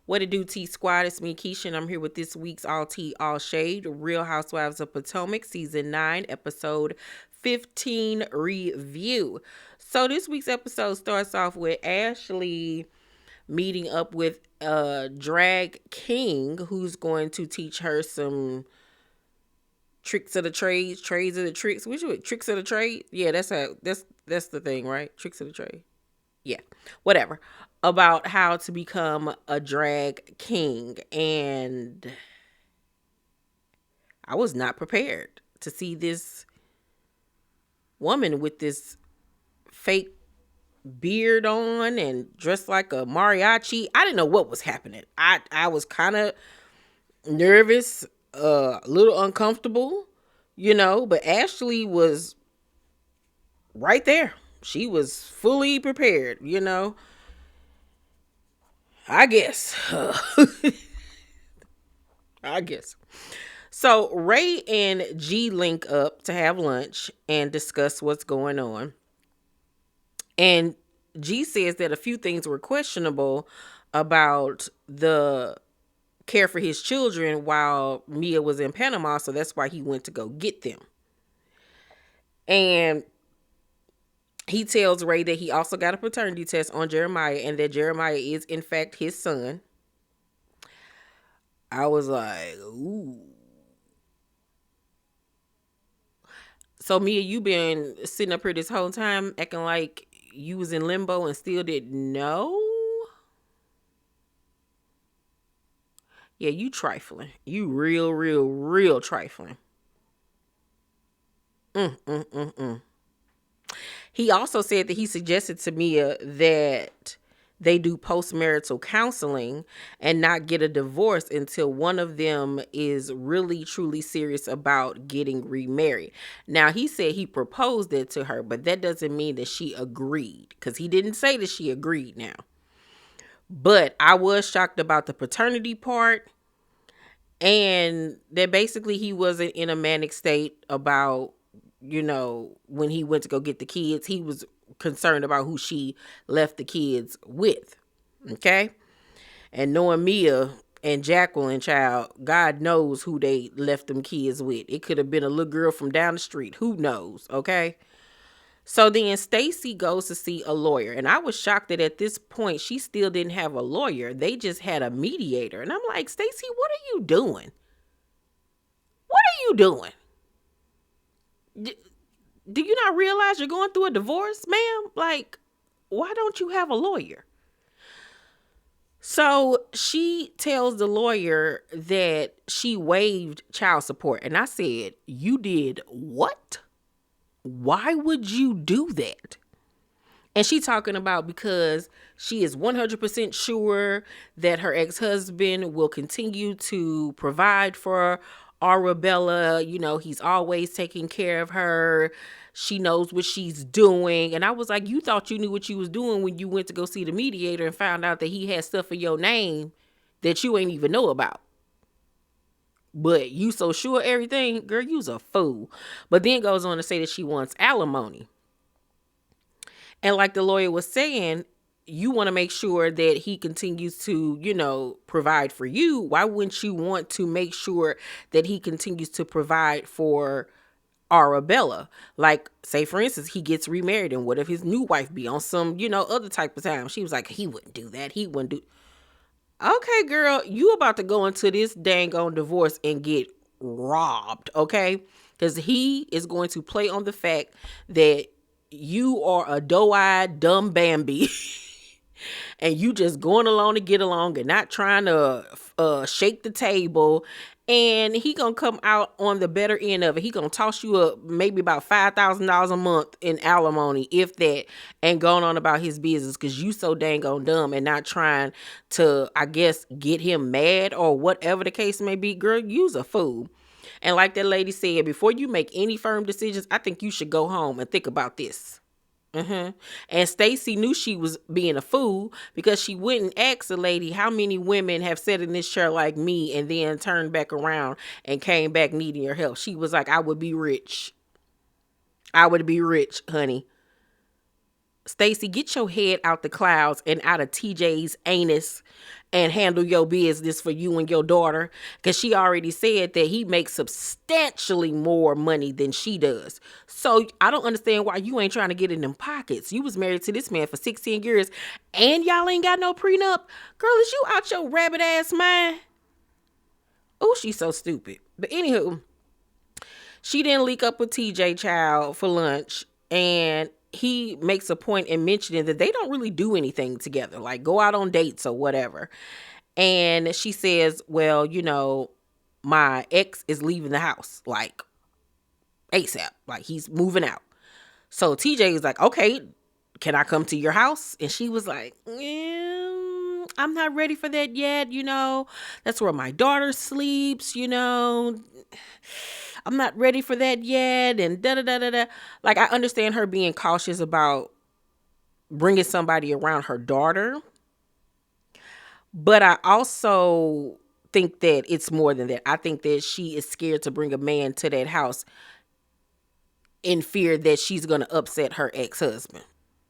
What it do, T Squad? It's me, Keisha, and I'm here with this week's All Tea, All Shade, Real Housewives of Potomac, Season 9, Episode 15 review. So this week's episode starts off with Ashley meeting up with a drag king who's going to teach her some tricks of the trades of the tricks. Which one? Tricks of the trade? Yeah, that's the thing, right? Tricks of the trade. Yeah, whatever, about how to become a drag king. And I was not prepared to see this woman with this fake beard on and dressed like a mariachi. I didn't know what was happening. I was kind of nervous, a little uncomfortable, but Ashley was right there. She was fully prepared. I guess. I guess. So Ray and G link up to have lunch and discuss what's going on. And G says that a few things were questionable about the care for his children while Mia was in Panama, so that's why he went to go get them. And he tells Ray that he also got a paternity test on Jeremiah and that Jeremiah is in fact his son. I was like, ooh. So Mia, you been sitting up here this whole time acting like you was in limbo and still didn't know? Yeah, you trifling. You real trifling. Mm. He also said that he suggested to Mia that they do postmarital counseling and not get a divorce until one of them is really truly serious about getting remarried. Now, he said he proposed it to her, but that doesn't mean that she agreed, because he didn't say that she agreed now. But I was shocked about the paternity part, and that basically he wasn't in a manic state about, when he went to go get the kids. He was concerned about who she left the kids with. Okay. And knowing Mia and Jacqueline, child, God knows who they left them kids with. It could have been a little girl from down the street. Who knows? Okay. So then Stacey goes to see a lawyer. And I was shocked that at this point she still didn't have a lawyer. They just had a mediator. And I'm like, Stacey, what are you doing? What are you doing? Do you not realize you're going through a divorce, ma'am? Like, why don't you have a lawyer? So she tells the lawyer that she waived child support. And I said, you did what? Why would you do that? And she talking about because she is 100% sure that her ex-husband will continue to provide for Arabella. He's always taking care of her. She knows what she's doing. And I was like, you thought you knew what you was doing when you went to go see the mediator and found out that he had stuff in your name that you ain't even know about. But you so sure everything, girl, you's a fool. But then goes on to say that she wants alimony. And like the lawyer was saying, you want to make sure that he continues to, provide for you. Why wouldn't you want to make sure that he continues to provide for Arabella? Like, say, for instance, he gets remarried, and what if his new wife be on some, other type of time? She was like, he wouldn't do that. He wouldn't do. Okay, girl, you about to go into this dang on divorce and get robbed, okay? Because he is going to play on the fact that you are a doe-eyed, dumb Bambi. And you just going along to get along and not trying to shake the table. And he gonna come out on the better end of it. He gonna toss you up maybe about $5,000 a month in alimony, if that, and going on about his business because you so dang on dumb and not trying to, I guess, get him mad or whatever the case may be. Girl, you's a fool. And like that lady said, before you make any firm decisions, I think you should go home and think about this. And Stacey knew she was being a fool because she wouldn't ask the lady how many women have sat in this chair like me and then turned back around and came back needing your help. She was like, I would be rich. I would be rich, honey. Stacey, get your head out the clouds and out of TJ's anus and handle your business for you and your daughter. Because she already said that he makes substantially more money than she does. So I don't understand why you ain't trying to get in them pockets. You was married to this man for 16 years and y'all ain't got no prenup. Girl, is you out your rabbit ass mind? Oh, she's so stupid. But anywho, she didn't leak up with TJ Child for lunch, and he makes a point in mentioning that they don't really do anything together, like go out on dates or whatever. And she says, well, my ex is leaving the house, like ASAP, like he's moving out. So TJ is like, okay, can I come to your house? And she was like, I'm not ready for that yet. That's where my daughter sleeps, I'm not ready for that yet. And da da da da da. Like, I understand her being cautious about bringing somebody around her daughter. But I also think that it's more than that. I think that she is scared to bring a man to that house in fear that she's going to upset her ex-husband.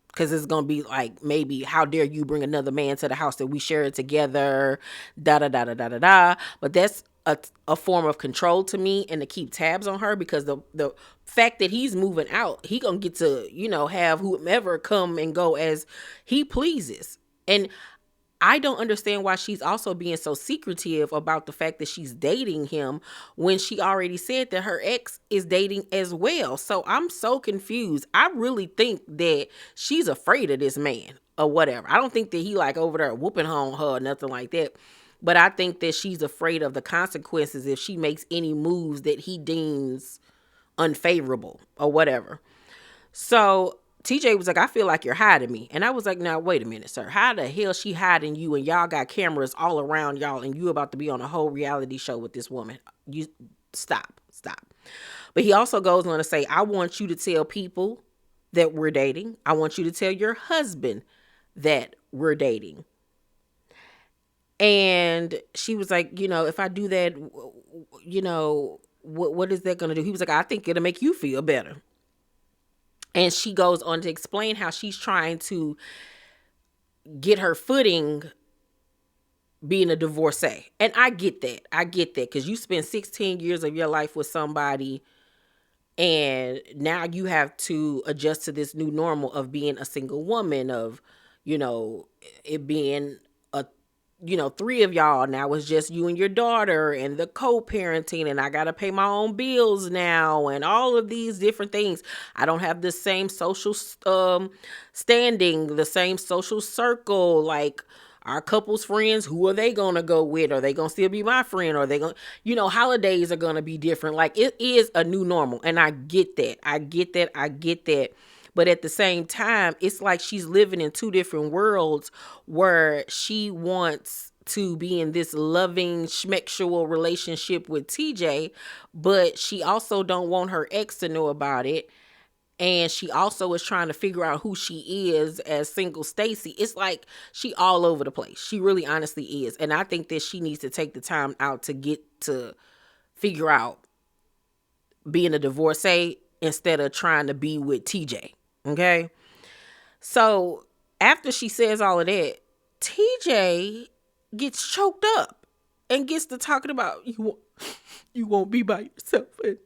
Because it's going to be like, maybe, how dare you bring another man to the house that we share it together, da da da da da da da. But that's a form of control to me, and to keep tabs on her, because the fact that he's moving out, he going to get to, have whomever come and go as he pleases. And I don't understand why she's also being so secretive about the fact that she's dating him when she already said that her ex is dating as well. So I'm so confused. I really think that she's afraid of this man or whatever. I don't think that he like over there whooping on her or nothing like that. But I think that she's afraid of the consequences if she makes any moves that he deems unfavorable or whatever. So TJ was like, I feel like you're hiding me. And I was like, now, wait a minute, sir. How the hell she hiding you, and y'all got cameras all around y'all, and you about to be on a whole reality show with this woman? You stop. But he also goes on to say, I want you to tell people that we're dating. I want you to tell your husband that we're dating. And she was like, if I do that, what is that going to do? He was like, I think it'll make you feel better. And she goes on to explain how she's trying to get her footing being a divorcee. And I get that. Because you spend 16 years of your life with somebody, and now you have to adjust to this new normal of being a single woman, of, it being three of y'all. Now it's just you and your daughter, and the co-parenting, and I got to pay my own bills now, and all of these different things. I don't have the same social standing, the same social circle. Like, our couple's friends, who are they going to go with? Are they going to still be my friend? Or are they going to, holidays are going to be different. Like, it is a new normal. And I get that. But at the same time, it's like she's living in two different worlds, where she wants to be in this loving, schmexual relationship with TJ, but she also don't want her ex to know about it. And she also is trying to figure out who she is as single Stacey. It's like she all over the place. She really honestly is. And I think that she needs to take the time out to get to figure out being a divorcee instead of trying to be with TJ. Okay. So after she says all of that, TJ gets choked up and gets to talking about, you won't be by yourself. And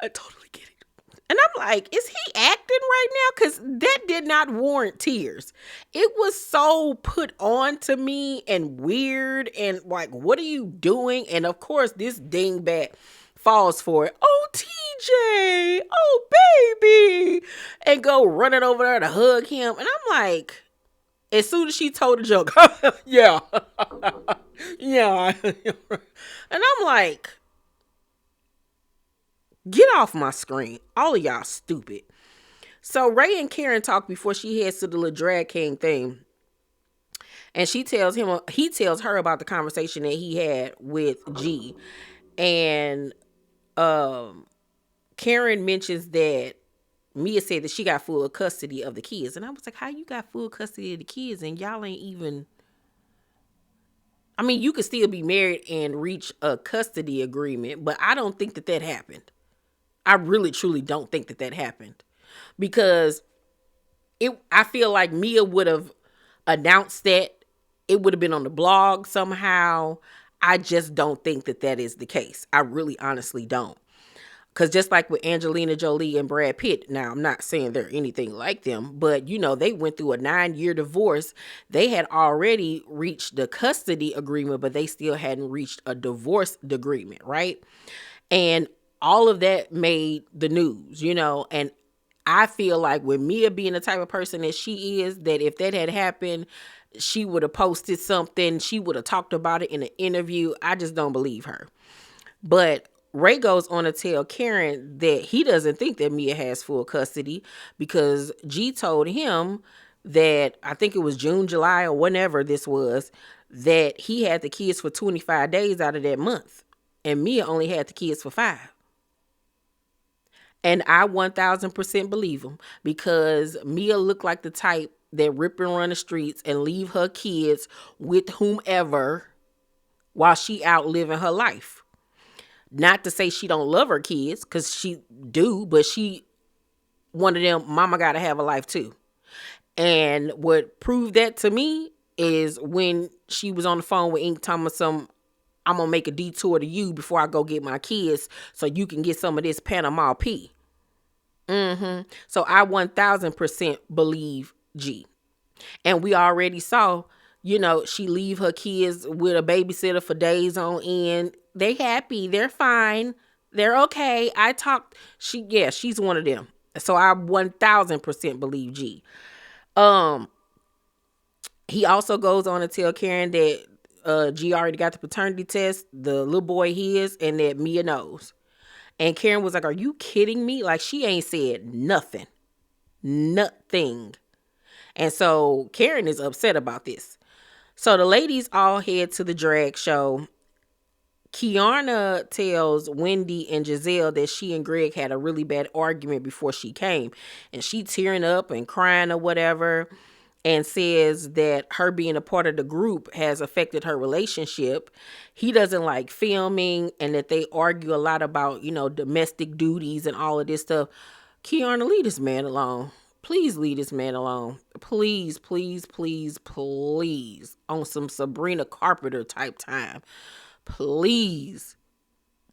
I totally get it. And I'm like, is he acting right now? Because that did not warrant tears. It was so put on to me and weird, and like, what are you doing? And of course, this dingbat falls for it. Oh, TJ, oh, baby, and go running over there to hug him. And I'm like, as soon as she told the joke, yeah. And I'm like, get off my screen. All of y'all stupid. So Ray and Karen talk before she heads to the little drag king thing. And he tells her about the conversation that he had with G. And Karen mentions that Mia said that she got full custody of the kids. And I was like, how you got full custody of the kids and y'all ain't even... I mean, you could still be married and reach a custody agreement, but I don't think that happened. I really, truly don't think that happened. because I feel like Mia would have announced that. It would have been on the blog somehow. I just don't think that is the case. I really honestly don't. Because just like with Angelina Jolie and Brad Pitt, now I'm not saying they're anything like them, but they went through a 9-year divorce. They had already reached the custody agreement, but they still hadn't reached a divorce agreement, right? And all of that made the news, and I feel like with Mia being the type of person that she is, that if that had happened, she would have posted something. She would have talked about it in an interview. I just don't believe her. But Ray goes on to tell Karen that he doesn't think that Mia has full custody because G told him that, I think it was June, July, or whenever this was, that he had the kids for 25 days out of that month. And Mia only had the kids for 5. And I 1000% believe him because Mia looked like the type that rip and run the streets and leave her kids with whomever while she out living her life. Not to say she don't love her kids, because she do, but she one of them, mama gotta have a life too. And what proved that to me is when she was on the phone with Ink Thomas, I'm gonna make a detour to you before I go get my kids so you can get some of this Panama P. So I 1000% believe G. And we already saw, she leave her kids with a babysitter for days on end. They happy. They're fine. They're okay. She's one of them. So I 1000% believe G. He also goes on to tell Karen that G already got the paternity test, the little boy his, and that Mia knows. And Karen was like, are you kidding me? Like, she ain't said nothing. Nothing. And so Karen is upset about this. So the ladies all head to the drag show. Kiana tells Wendy and Giselle that she and Greg had a really bad argument before she came. And she tearing up and crying or whatever, and says that her being a part of the group has affected her relationship. He doesn't like filming, and that they argue a lot about, domestic duties and all of this stuff. Kiana, leave this man alone. Please leave this man alone. Please, please, please, please. On some Sabrina Carpenter type time. Please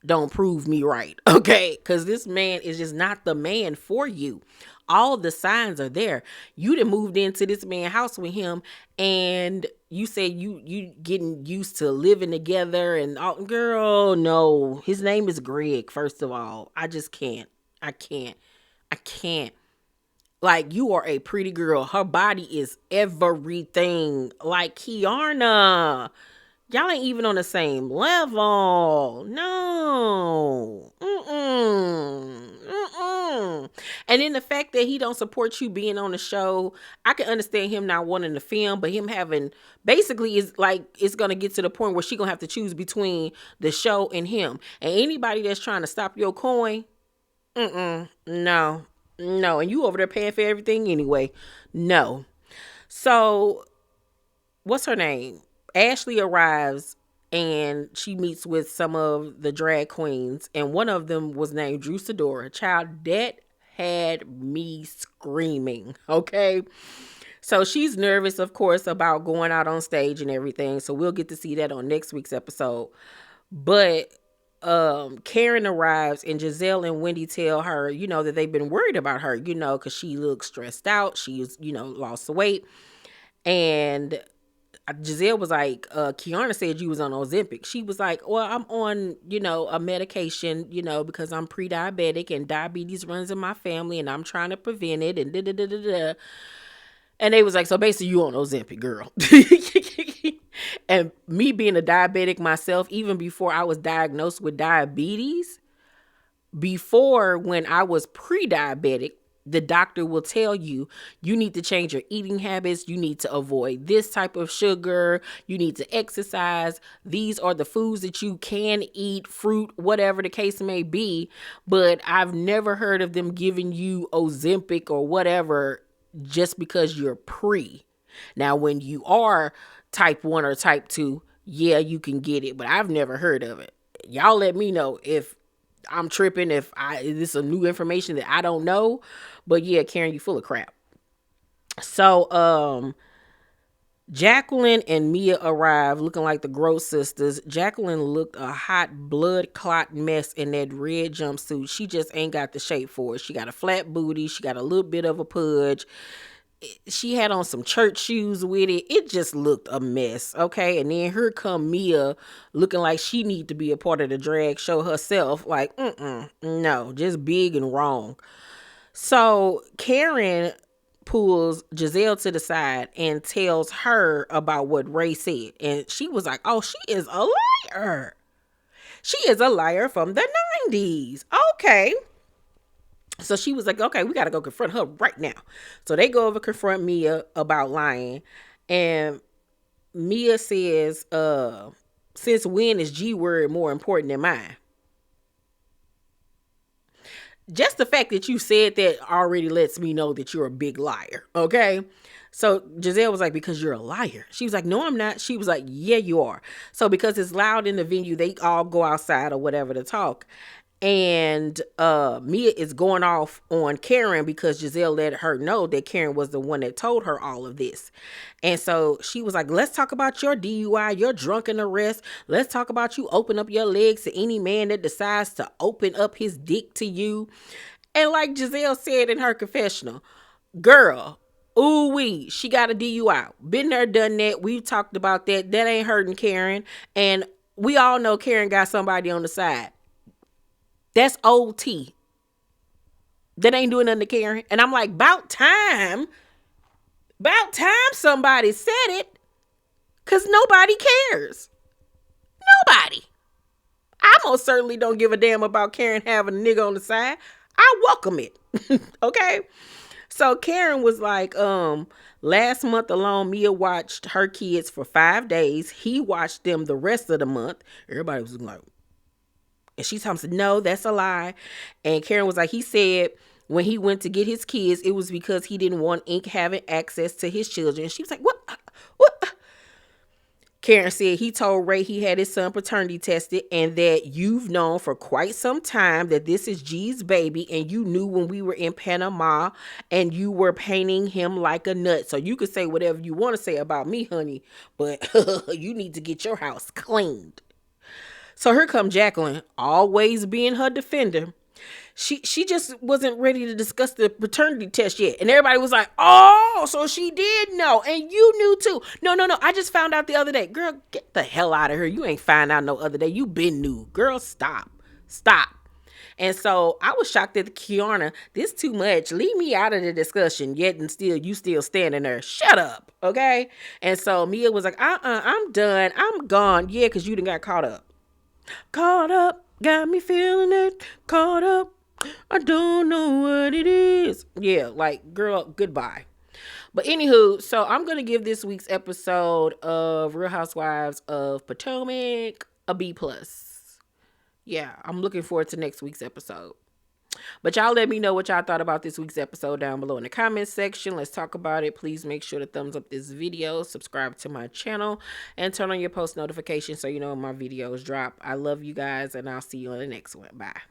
don't prove me right, okay? Because this man is just not the man for you. All the signs are there. You done moved into this man's house with him, and you say you getting used to living together and all. Girl, no. His name is Greg, first of all. I just can't. I can't. Like, you are a pretty girl. Her body is everything. Like, Kiana, y'all ain't even on the same level. No. And then the fact that he don't support you being on the show, I can understand him not wanting to film, but him having, basically, is like, it's going to get to the point where she going to have to choose between the show and him. And anybody that's trying to stop your coin, no. And you over there paying for everything anyway. No. So, what's her name? Ashley arrives and she meets with some of the drag queens, and one of them was named Drew Sidora. Child, that had me screaming, okay? So she's nervous, of course, about going out on stage and everything, so we'll get to see that on next week's episode. But Karen arrives, and Giselle and Wendy tell her, that they've been worried about her, because she looks stressed out. She's, lost weight. And Giselle was like, Kiana said you was on Ozempic. She was like, well, I'm on, a medication, because I'm pre-diabetic and diabetes runs in my family and I'm trying to prevent it and da-da-da-da-da. And they was like, so basically you on Ozempic, girl. And me being a diabetic myself, even before I was diagnosed with diabetes, before when I was pre-diabetic, the doctor will tell you, you need to change your eating habits. You need to avoid this type of sugar. You need to exercise. These are the foods that you can eat, fruit, whatever the case may be. But I've never heard of them giving you Ozempic or whatever just because you're pre. Now, when you are type 1 or type 2, yeah, you can get it, but I've never heard of it. Y'all let me know if I'm tripping, if this is a new information that I don't know. But yeah, Karen, you full of crap. So Jacqueline and Mia arrived looking like the Gross sisters. Jacqueline looked a hot blood clot mess in that red jumpsuit. She just ain't got the shape for it. She got a flat booty. She got a little bit of a pudge. She had on some church shoes with it. It just looked a mess, okay? And then here come Mia looking like she need to be a part of the drag show herself. Like, no, just big and wrong. So Karen pulls Giselle to the side and tells her about what Ray said. And she was like, oh, she is a liar. She is a liar from the 90s. Okay. So she was like, okay, we got to go confront her right now. So they go over confront Mia about lying. And Mia says, since when is G word more important than mine? Just the fact that you said that already lets me know that you're a big liar, okay? So Giselle was like, because you're a liar. She was like, no, I'm not. She was like, yeah, you are. So because it's loud in the venue, they all go outside or whatever to talk. And Mia is going off on Karen because Giselle let her know that Karen was the one that told her all of this. And so she was like, let's talk about your DUI, your drunken arrest. Let's talk about you open up your legs to any man that decides to open up his dick to you. And like Giselle said in her confessional, girl, ooh wee, she got a DUI. Been there, done that. We've talked about that. That ain't hurting Karen. And we all know Karen got somebody on the side. That's old T. That ain't doing nothing to Karen. And I'm like, about time somebody said it. Because nobody cares. Nobody. I most certainly don't give a damn about Karen having a nigga on the side. I welcome it. Okay? So Karen was like, last month alone, Mia watched her kids for 5 days. He watched them the rest of the month. Everybody was like, and she told him, no, that's a lie. And Karen was like, he said when he went to get his kids, it was because he didn't want Ink having access to his children. She was like, what? Karen said he told Ray he had his son paternity tested and that you've known for quite some time that this is G's baby and you knew when we were in Panama and you were painting him like a nut. So you could say whatever you want to say about me, honey, but you need to get your house cleaned. So here come Jacqueline, always being her defender. She just wasn't ready to discuss the paternity test yet. And everybody was like, oh, so she did know. And you knew too. No. I just found out the other day. Girl, get the hell out of here. You ain't find out no other day. You been new. Girl, stop. And so I was shocked at Kiana. This too much. Leave me out of the discussion. Yet and still, you still standing there. Shut up. Okay? And so Mia was like, I'm done. I'm gone. Yeah, because you done got caught up. Caught up. Got me feeling it. Caught up. I don't know what it is. Yeah, like, girl, goodbye. But anywho, so I'm going to give this week's episode of Real Housewives of Potomac a B+. Yeah, I'm looking forward to next week's episode. But y'all let me know what y'all thought about this week's episode down below in the comments section. Let's talk about it. Please make sure to thumbs up this video, subscribe to my channel, and turn on your post notifications so you know when my videos drop. I love you guys, and I'll see you on the next one. Bye.